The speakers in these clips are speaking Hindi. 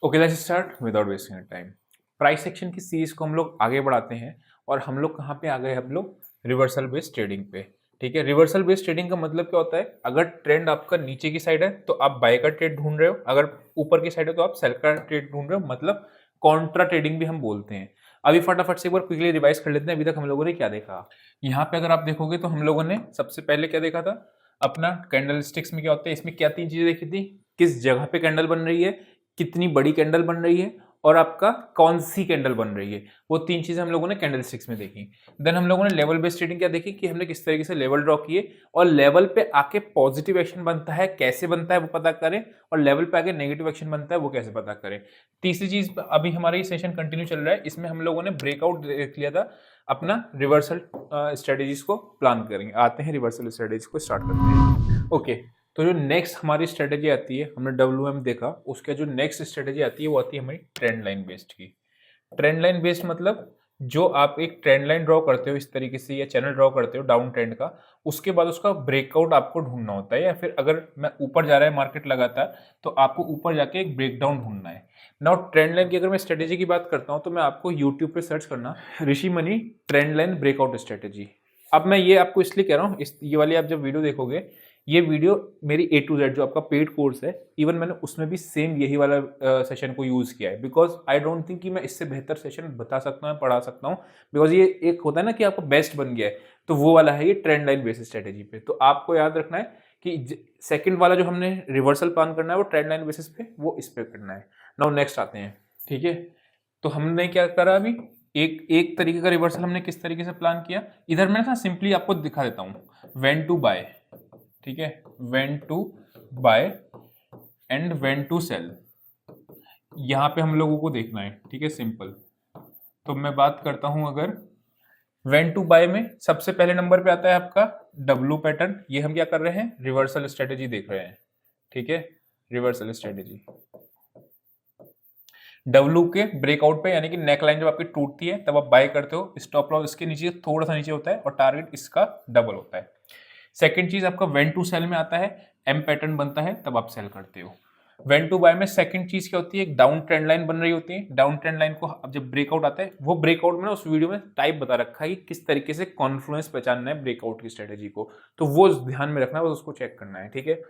Okay, let's start without wasting time. Price action की सीरीज को हम लोग आगे बढ़ाते हैं और हम लोग कहाँ पे आ गए, हम लोग रिवर्सल बेस्ड ट्रेडिंग पे। ठीक है, रिवर्सल बेस्ड ट्रेडिंग का मतलब क्या होता है? अगर ट्रेंड आपका नीचे की साइड है तो आप बाय का ट्रेड ढूंढ रहे हो, अगर ऊपर की साइड है तो आप सेल का ट्रेड ढूंढ रहे हो, मतलब कॉन्ट्रा ट्रेडिंग भी हम बोलते हैं। अभी फटाफट से एक बार क्विकली रिवाइज कर लेते हैं अभी तक हम लोगों ने क्या देखा। यहाँ पे अगर आप देखोगे तो हम लोगों ने सबसे पहले क्या देखा था, अपना कैंडल स्टिक्स में क्या होता है, इसमें क्या तीन चीजें देखी थी, किस जगह पे कैंडल बन रही है, कितनी बड़ी कैंडल बन रही है और आपका कौन सी कैंडल बन रही है। वो तीन चीजें हम लोगों ने कैंडल स्टिक्स में देखी। देन हम लोगों ने लेवल बेस्ड ट्रेडिंग क्या देखी कि हमने किस तरीके से लेवल ड्रॉ किए और लेवल पे आके पॉजिटिव एक्शन बनता है कैसे बनता है वो पता करें, और लेवल पे आके नेगेटिव एक्शन बनता है वो कैसे पता करें। तीसरी चीज, अभी हमारा ये सेशन कंटिन्यू चल रहा है, इसमें हम लोगों ने ब्रेकआउट देख लिया था, अपना रिवर्सल स्ट्रेटेजीज को प्लान करेंगे। आते हैं रिवर्सल स्ट्रेटेजी को स्टार्ट करते हैं। ओके, तो जो नेक्स्ट हमारी स्ट्रेटेजी आती है, हमने WM देखा, उसके जो नेक्स्ट स्ट्रेटेजी आती है वो आती है हमारी ट्रेंड लाइन बेस्ड की। ट्रेंड लाइन बेस्ड मतलब जो आप एक ट्रेंड लाइन ड्रॉ करते हो इस तरीके से या चैनल ड्रॉ करते हो डाउन ट्रेंड का, उसके बाद उसका ब्रेकआउट आपको ढूंढना होता है, या फिर अगर मैं ऊपर जा रहा है मार्केट लगातार तो आपको ऊपर जाके एक ब्रेकडाउन ढूंढना है। नाउ ट्रेंड लाइन की अगर मैं स्ट्रेटेजी की बात करता हूं तो मैं आपको यूट्यूब पे सर्च करना Rishi money trend line breakout strategy. अब मैं ये आपको इसलिए कह रहा हूँ, ये वाली आप जब वीडियो देखोगे, ये वीडियो मेरी A to Z जो आपका पेड कोर्स है, इवन मैंने उसमें भी सेम यही वाला सेशन को यूज किया है, बिकॉज आई डोंट थिंक कि मैं इससे बेहतर सेशन बता सकता हूँ पढ़ा सकता हूँ, बिकॉज ये एक होता है ना कि आपका बेस्ट बन गया है, तो वो वाला है ये ट्रेंड लाइन बेसिस स्ट्रेटेजी पे। तो आपको याद रखना है कि सेकंड वाला जो हमने रिवर्सल प्लान करना है वो ट्रेंड लाइन बेसिस पे, वो इस पे करना है। नाउ नेक्स्ट आते हैं। ठीक है, तो हमने क्या करा अभी, एक एक तरीके का रिवर्सल हमने किस तरीके से प्लान किया, इधर मैं ना सिंपली आपको दिखा देता हूँ, व्हेन टू बाय। ठीक है, when to buy and when to sell, यहां पे हम लोगों को देखना है। ठीक है, सिंपल। तो मैं बात करता हूं, अगर व्हेन टू बाय में सबसे पहले नंबर पे आता है आपका W पैटर्न, ये हम क्या कर रहे हैं, रिवर्सल स्ट्रेटेजी देख रहे हैं। ठीक है, रिवर्सल स्ट्रेटेजी W के ब्रेकआउट पे, यानी कि नेक लाइन जब आपकी टूटती है तब आप बाय करते हो, स्टॉप लॉस इसके नीचे थोड़ा सा नीचे होता है और टारगेट इसका डबल होता है। सेकंड चीज आपका व्हेन टू सेल में आता है, M पैटर्न बनता है तब आप सेल करते हो। व्हेन टू बाय में सेकंड चीज क्या होती है, एक डाउन ट्रेंड लाइन बन रही होती है, डाउन ट्रेंड लाइन को अब जब ब्रेकआउट आता है, वो ब्रेकआउट में ना उस वीडियो में टाइप बता रखा है कि किस तरीके से कॉन्फ्लुएंस पहचानना है ब्रेकआउट की स्ट्रेटेजी को, तो वो ध्यान में रखना है, बस उसको चेक करना है। ठीक है,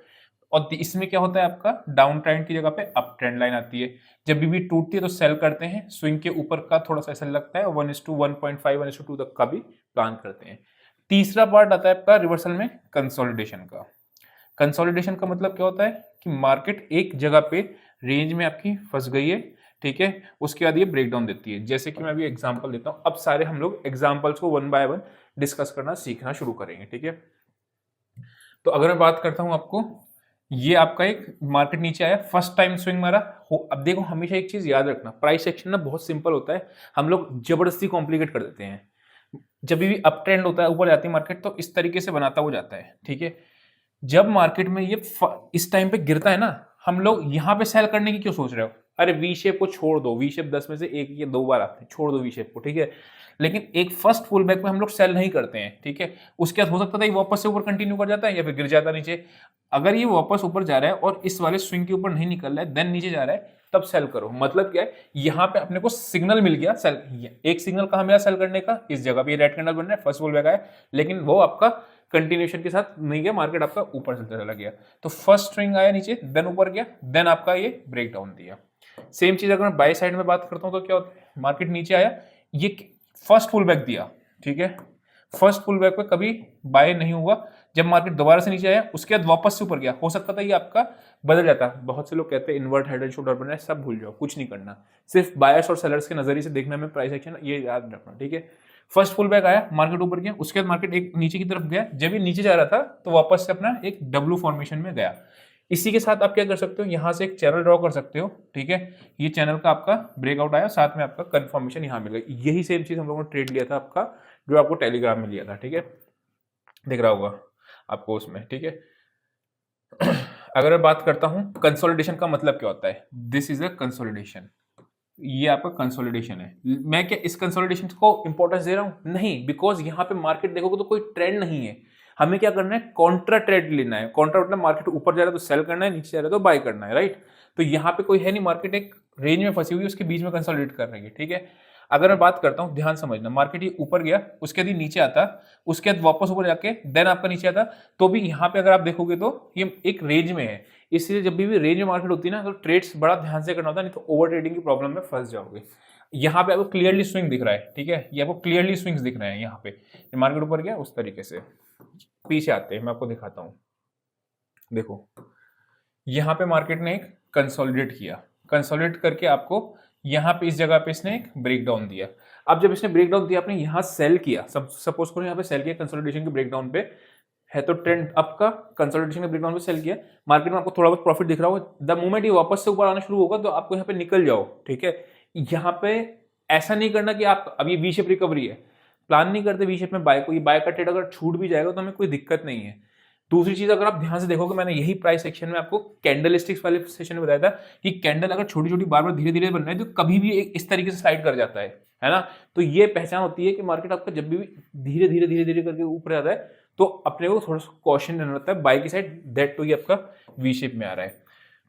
और इसमें क्या होता है, आपका डाउन ट्रेंड की जगह पे अप ट्रेंड लाइन आती है, जब भी टूटती है तो सेल करते हैं, स्विंग के ऊपर का थोड़ा सा ऐसा लगता है, 1:1.5 1:2 तक का भी प्लान करते हैं। तीसरा पार्ट आता है आपका रिवर्सल में कंसोलिडेशन का। कंसोलिडेशन का मतलब क्या होता है कि मार्केट एक जगह पे रेंज में आपकी फंस गई है, ठीक है, उसके बाद ये ब्रेकडाउन देती है। जैसे कि मैं अभी एग्जांपल देता हूं, अब सारे हम लोग एग्जांपल्स को वन बाय वन डिस्कस करना सीखना शुरू करेंगे। ठीक है, तो अगर मैं बात करता हूं आपको, ये आपका एक मार्केट नीचे आया, फर्स्ट टाइम स्विंग मारा हो। अब देखो, हमेशा एक चीज याद रखना, प्राइस एक्शन ना बहुत सिंपल होता है, हम लोग जबरदस्ती कॉम्प्लिकेट कर देते हैं। जब भी अप ट्रेंड होता है, ऊपर जाती है मार्केट, तो इस तरीके से बनाता हो जाता है। ठीक है, जब मार्केट में ये इस टाइम पे गिरता है ना, हम लोग यहां पे सेल करने की क्यों सोच रहे हो, अरे वी शेप को छोड़ दो, वी शेप 10 में से एक या दो बार आते हैं, छोड़ दो वी शेप को। ठीक है, लेकिन एक फर्स्ट पुल बैक में हम लोग सेल नहीं करते हैं। ठीक है, उसके बाद हो सकता था ये वापस से ऊपर कंटिन्यू कर जाता है या फिर गिर जाता नीचे। अगर ये वापस ऊपर जा रहा है और इस वाले स्विंग के ऊपर नहीं निकल रहा है, देन नीचे जा रहा है, तब सेल करो। मतलब क्या है, यहाँ पे अपने को सिग्नल मिल गया सेल, एक सिग्नल कहाँ मिला सेल करने का, इस जगह पे रेड कैंडल बन रहा है, फर्स्ट पुल बैक आया, लेकिन वो आपका कंटिन्यूएशन के साथ नहीं गया, मार्केट आपका ऊपर चलता चला गया। तो फर्स्ट स्विंग आया नीचे, देन ऊपर गया, देन आपका ये ब्रेक डाउन दिया। सेम चीज अगर मैं बाय साइड में बात करता हूं तो क्या होता है, मार्केट नीचे आया, ये फर्स्ट पुल बैक दिया। ठीक है, फर्स्ट पुल बैक पे कभी बाय नहीं हुआ, जब मार्केट दोबारा से नीचे आया उसके बाद वापस से ऊपर गया, हो सकता था ये आपका बदल जाता। बहुत से लोग कहते हैं इन्वर्ट हेड एंड शोल्डर बन रहा है, सब भूल जाओ, कुछ नहीं करना, सिर्फ बायर्स और सेलर्स के नजरिए से देखना में प्राइस एक्शन, ये याद रखना। ठीक है, फर्स्ट पुल बैक आया, मार्केट ऊपर गया, उसके बाद मार्केट एक नीचे की तरफ गया, जब ये नीचे जा रहा था तो वापस से अपना एक डब्ल्यू फॉर्मेशन में गया। इसी के साथ आप क्या कर सकते हो, यहां से एक चैनल ड्रॉ कर सकते हो। ठीक है, ये चैनल का आपका ब्रेकआउट आया, साथ में आपका कंफर्मेशन यहां मिल गई। यही सेम चीज हम लोगों ने ट्रेड लिया था आपका, जो आपको टेलीग्राम में लिया था। ठीक है, दिख रहा होगा आपको उसमें। ठीक है, अगर मैं बात करता हूं कंसोलिडेशन का मतलब क्या होता है, दिस इज अ कंसोलिडेशन, ये आपका कंसोलिडेशन है। मैं क्या इस कंसोलिडेशन को इंपॉर्टेंस दे रहा हूं, नहीं, बिकॉज यहां पे मार्केट देखोगे तो कोई ट्रेंड नहीं है, हमें क्या करना है, कॉन्ट्रा ट्रेड लेना है। कॉन्ट्रा मतलब मार्केट ऊपर जा रहा है तो सेल करना है, नीचे जा रहा है तो बाय करना है, राइट। तो यहाँ पे कोई है नहीं, मार्केट एक रेंज में फंसी हुई है, उसके बीच में कंसोलिडेट कर रही है, ठीक है। अगर मैं बात करता हूँ, ध्यान समझना, मार्केट ये ऊपर गया, उसके बाद नीचे आता, उसके बाद वापस ऊपर जाके देन आपका नीचे आता, तो भी यहाँ पे अगर आप देखोगे तो ये एक रेंज में है। इसलिए जब भी रेंज में मार्केट होती है ना, तो ट्रेड्स बड़ा ध्यान से करना होता है, नहीं तो ओवर ट्रेडिंग की प्रॉब्लम में फंस जाओगे। यहाँ पे आपको क्लियरली स्विंग दिख रहा है, ठीक है, ये आपको क्लियरली स्विंग्स दिख रहे हैं। यहाँ पे मार्केट ऊपर गया उस तरीके से। पीछे आते हैं, मैं आपको दिखाता हूँ। देखो यहाँ पे मार्केट ने एक कंसोलिडेट किया, कंसोलिडेट करके आपको यहाँ पे इस जगह पे इसने एक ब्रेकडाउन दिया। अब जब इसने ब्रेकडाउन दिया, आपने यहाँ सेल किया, सपोज करो यहाँ पे सेल किया कंसोलिडेशन के ब्रेकडाउन पे है, तो ट्रेंड अप का कंसोलिडेशन के ब्रेकडाउन पे सेल किया, मार्केट में आपको थोड़ा बहुत प्रॉफिट दिख रहा हो, द मोमेंट ये वापस से ऊपर आना शुरू होगा तो आपको यहाँ पे निकल जाओ, ठीक है। यहाँ पे ऐसा नहीं करना कि आप अब ये वी शेप रिकवरी है, प्लान नहीं करते वी शेप में बाय को, ये बाय का ट्रेड अगर छूट भी जाएगा तो हमें कोई दिक्कत नहीं है। दूसरी चीज, अगर आप ध्यान से देखोगे, मैंने यही प्राइस सेक्शन में आपको कैंडल स्टिक्स वाले सेशन में बताया था कि कैंडल अगर छोटी छोटी बार बार धीरे धीरे बन रही है तो कभी भी इस तरीके से स्लाइड कर जाता है ना। तो ये पहचान होती है कि मार्केट आपका जब भी धीरे धीरे धीरे धीरे करके ऊपर आता है तो अपने को थोड़ा सा कॉशन रहना रहता है बाय की साइड, दैट तो ये आपका वी शेप में आ रहा है।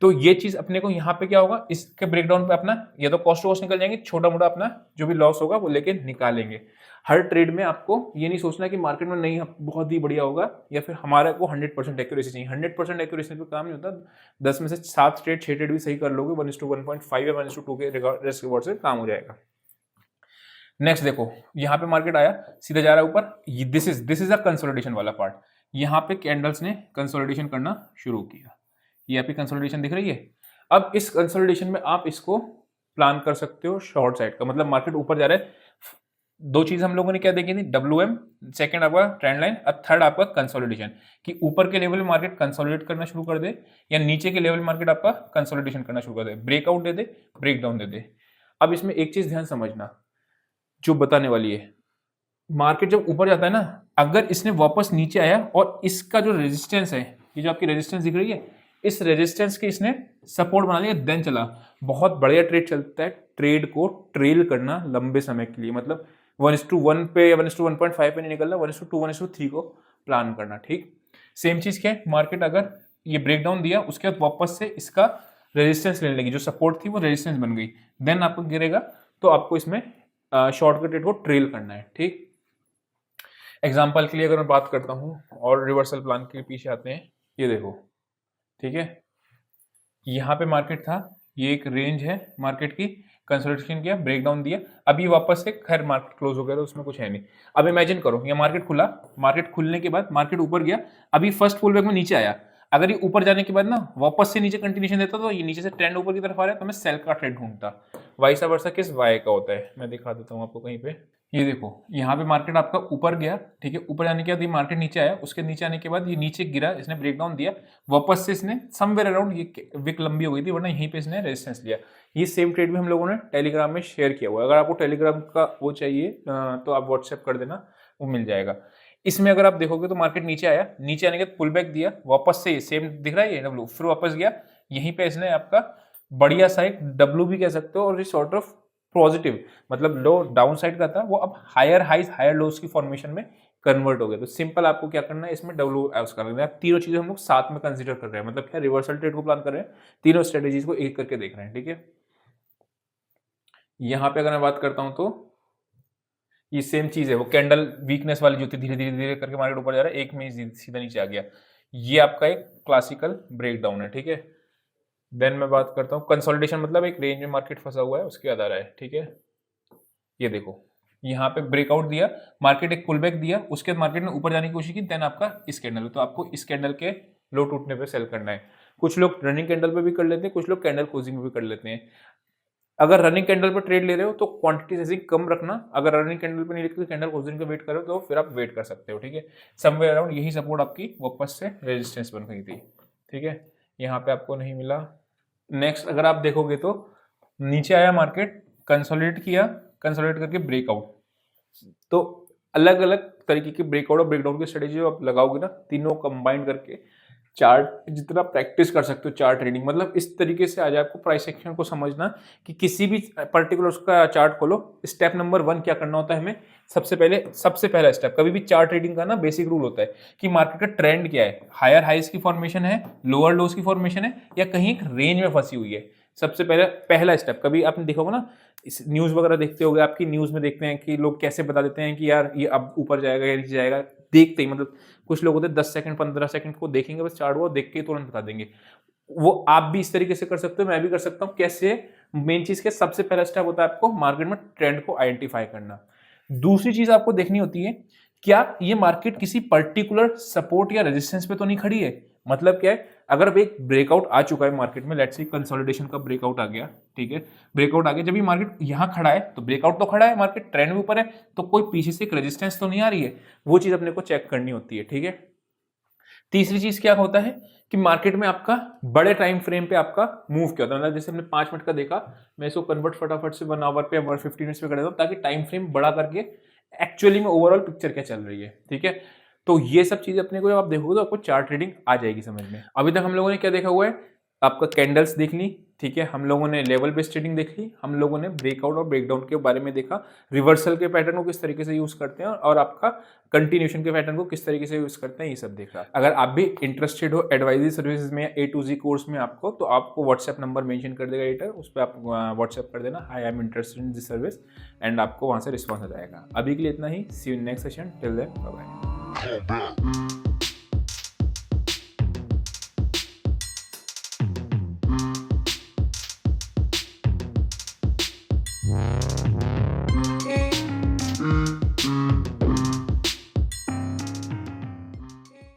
तो ये चीज अपने को यहाँ पे क्या होगा, इसके ब्रेकडाउन पे अपना या तो कॉस्ट टू कॉस्ट निकल जाएंगे, छोटा मोटा अपना जो भी लॉस होगा वो लेके निकालेंगे। हर ट्रेड में आपको ये नहीं सोचना कि मार्केट में नहीं बहुत ही बढ़िया होगा या फिर हमारे को 100% एक्यूरेसी चाहिए। 100% एक्यूरेसी पे काम नहीं होता, 10 में से 7 ट्रेड 6 ट्रेड भी सही कर लोगे 1:1.5 या 1:2 के रिस्क रिवॉर्ड से काम हो जाएगा। नेक्स्ट देखो, यहाँ पे मार्केट आया, सीधा जा रहा है ऊपर, दिस इज अ कंसोलिडेशन वाला पार्ट। यहाँ पे कैंडल्स ने कंसोलिडेशन करना शुरू किया, ये आपकी कंसोलिडेशन दिख रही है। अब इस कंसोलिडेशन में आप इसको प्लान कर सकते हो शॉर्ट साइड का, मतलब मार्केट ऊपर जा रहा है। दो चीज हम लोगों ने क्या देखी थी, WM, सेकंड आपका ट्रेंड लाइन, और थर्ड आपका कंसोलिडेशन, कि ऊपर के लेवल में मार्केट कंसोलिडेट करना शुरू कर दे या नीचे के लेवल में मार्केट आपका कंसोलिडेशन करना शुरू कर दे, ब्रेकआउट दे दे, ब्रेकडाउन दे दे। अब इसमें एक चीज ध्यान समझना जो बताने वाली है, मार्केट जब ऊपर जाता है ना, अगर इसने वापस नीचे आया और इसका जो रेजिस्टेंस है, ये जो आपकी रेजिस्टेंस दिख रही है, इस रेजिस्टेंस के इसने सपोर्ट बना लिया, देन चला, बहुत बढ़िया ट्रेड चलता है। ट्रेड को ट्रेल करना लंबे समय के लिए, मतलब 1:1 पे या 1:1.5 पे नहीं निकलना, 1:2 1:3 को प्लान करना, ठीक। सेम चीज क्या है, मार्केट अगर ये ब्रेकडाउन दिया उसके बाद वापस से इसका रेजिस्टेंस लेने लगी, जो सपोर्ट थी वो रेजिस्टेंस बन गई, देन आपको गिरेगा, तो आपको इसमें शॉर्टकट ट्रेड को ट्रेल करना है, ठीक। एग्जाम्पल के लिए अगर मैं बात करता हूँ और रिवर्सल प्लान के पीछे आते हैं, ये देखो, ठीक है, यहाँ पे मार्केट था, ये एक रेंज है मार्केट की, कंसोलिडेशन किया, ब्रेकडाउन दिया, अभी वापस से खैर मार्केट क्लोज हो गया तो उसमें कुछ है नहीं। अब इमेजिन करो, ये मार्केट खुला, मार्केट खुलने के बाद मार्केट ऊपर गया, अभी फर्स्ट पुल बैक में नीचे आया, अगर ये ऊपर जाने के बाद ना वापस से नीचे कंटिन्यूशन देता तो ये नीचे से ट्रेंड ऊपर की तरफ आ रहा है तो मैं सेल का ट्रेड ढूंढता। वाइस वर्सा किस वाई का होता है, मैं दिखा देता हूँ आपको कहीं पे। ये देखो, यहाँ पे मार्केट आपका ऊपर गया, ठीक है, ऊपर जाने के बाद ये मार्केट नीचे आया, उसके नीचे आने के बाद ये नीचे गिरा, इसने ब्रेकडाउन दिया, वापस से इसने समवेयर अराउंड, ये विक लंबी हो गई थी वरना यहीं पे इसने रेजिस्टेंस लिया। ये सेम ट्रेड भी हम लोगों ने टेलीग्राम में शेयर किया हुआ है, अगर आपको टेलीग्राम का वो चाहिए तो आप व्हाट्सएप कर देना, वो मिल जाएगा। इसमें अगर आप देखोगे तो मार्केट नीचे आया, नीचे आने के बाद पुल बैक दिया, वापस से सेम दिख रहा है ये डब्ल्यू, फिर वापस गया, यहीं पे इसने आपका बढ़िया सा एक डब्ल्यू भी कह सकते हो, और इस सॉर्ट ऑफ पॉजिटिव, मतलब लो डाउन साइड का था वो अब हायर हाइज हायर लोस की फॉर्मेशन में कन्वर्ट हो गया। तो सिंपल आपको क्या करना है, इसमें डब्ल्यू यूज करना है। तीनों चीजें हम लोग साथ में कंसीडर कर रहे हैं, मतलब क्या रिवर्सल ट्रेड को प्लान कर रहे हैं, तीनों स्ट्रेटेजीज को एक करके देख रहे हैं, ठीक है। यहाँ पे अगर मैं बात करता हूँ तो ये सेम चीज है, वो कैंडल वीकनेस वाली जो थी, धीरे धीरे धीरे करके मार्केट ऊपर जा रहा है, एक में सीधा नीचे आ गया, ये आपका एक क्लासिकल ब्रेकडाउन है, ठीक है। देन मैं बात करता हूँ कंसोलिडेशन, मतलब एक रेंज में मार्केट फंसा हुआ है उसके बाद आ रहा है, ठीक है। ये देखो, यहाँ पे ब्रेकआउट दिया, मार्केट एक पुल बैक दिया, उसके बाद मार्केट ने ऊपर जाने की कोशिश की, देन आपका इस कैंडल, तो आपको इस कैंडल के लो टूटने पे सेल करना है। कुछ लोग रनिंग कैंडल पे भी कर लेते हैं, कुछ लोग कैंडल क्लोजिंग पे भी कर लेते हैं। अगर रनिंग कैंडल पर ट्रेड ले रहे हो तो क्वांटिटी ऐसी कम रखना, अगर रनिंग कैंडल पे नहीं लिखते कैंडल क्लोजिंग का वेट करो तो फिर आप वेट कर सकते हो, ठीक है। समवेयर अराउंड यही सपोर्ट आपकी वापस से रेजिस्टेंस बन गई थी, ठीक है, यहाँ पे आपको नहीं मिला। नेक्स्ट अगर आप देखोगे तो नीचे आया मार्केट, कंसोलिडेट किया, कंसोलिडेट करके ब्रेकआउट, तो अलग अलग तरीके के ब्रेकआउट और ब्रेकडाउन की स्ट्रेटेजी आप लगाओगे ना, तीनों कंबाइन करके चार्ट जितना प्रैक्टिस कर सकते हो चार्ट रीडिंग, मतलब इस तरीके से आ जाए आपको प्राइस एक्शन को समझना कि किसी भी पर्टिकुलर उसका चार्ट खोलो, स्टेप नंबर 1 क्या करना होता है हमें, सबसे पहला स्टेप कभी भी चार्ट रीडिंग का ना बेसिक रूल होता है कि मार्केट का ट्रेंड क्या है, हायर हाइज की फॉर्मेशन है, लोअर लोज की फॉर्मेशन है, या कहीं एक रेंज में फंसी हुई है। सबसे पहला स्टेप, कभी आपने देखा होगा ना, इस न्यूज़ वगैरह देखते होगे, आपकी न्यूज़ में देखते हैं कि लोग कैसे बता देते हैं कि यार ये अब ऊपर जाएगा या नीचे जाएगा, देखते ही, मतलब कुछ लोग होते हैं 10 सेकंड 15 सेकंड को देखेंगे बस चार्ट, वो देख के तुरंत बता देंगे। वो आप भी इस तरीके से कर सकते हो, मैं भी कर सकता हूँ। कैसे? मेन चीज के सबसे पहला स्टेप होता है आपको मार्केट में ट्रेंड को आइडेंटिफाई करना। दूसरी चीज आपको देखनी होती है, क्या ये मार्केट किसी पर्टिकुलर सपोर्ट या रेजिस्टेंस पे तो नहीं खड़ी है। मतलब क्या है, अगर एक ब्रेकआउट आ चुका है मार्केट में, लेट्स से कंसोलिडेशन का ब्रेकआउट आ गया, ठीक है, ब्रेकआउट आ गया, जब ये मार्केट यहां खड़ा है तो ब्रेकआउट तो खड़ा है, मार्केट ट्रेंड में ऊपर है, तो कोई पीछे से एक रेजिस्टेंस तो नहीं आ रही है, वो चीज अपने को चेक करनी होती है, ठीक है। तीसरी चीज क्या होता है कि मार्केट में आपका बड़े टाइम फ्रेम पे आपका मूव क्या होता है, मतलब जैसे हमने 5 मिनट का देखा, मैं इसको कन्वर्ट फटाफट से 1 आवर पे 150 मिनट्स पे कर देता हूं, ताकि टाइम फ्रेम बड़ा करके एक्चुअली में ओवरऑल पिक्चर क्या चल रही है, ठीक है। तो ये सब चीजें अपने को जब आप देखोगे तो आपको चार्ट रीडिंग आ जाएगी समझ में। अभी तक हम लोगों ने क्या देखा हुआ है, आपका कैंडल्स देख ली, ठीक है, हम लोगों ने लेवल बेस्ड ट्रेडिंग देख ली, हम लोगों ने ब्रेकआउट और ब्रेकडाउन के बारे में देखा, रिवर्सल के पैटर्न को किस तरीके से यूज करते हैं, और आपका कंटिन्यूशन के पैटर्न को किस तरीके से यूज करते हैं, ये सब देखा। अगर आप भी इंटरेस्टेड हो एडवाइजरी सर्विसेज में, A to Z कोर्स में आपको, तो आपको व्हाट्सएप नंबर मेंशन कर देगा एडिटर, उस पर आप व्हाट्सएप कर देना, I am interested in this service, and आपको वहां से रिस्पॉन्स आ जाएगा। अभी के लिए इतना ही, see you next session, till then bye bye.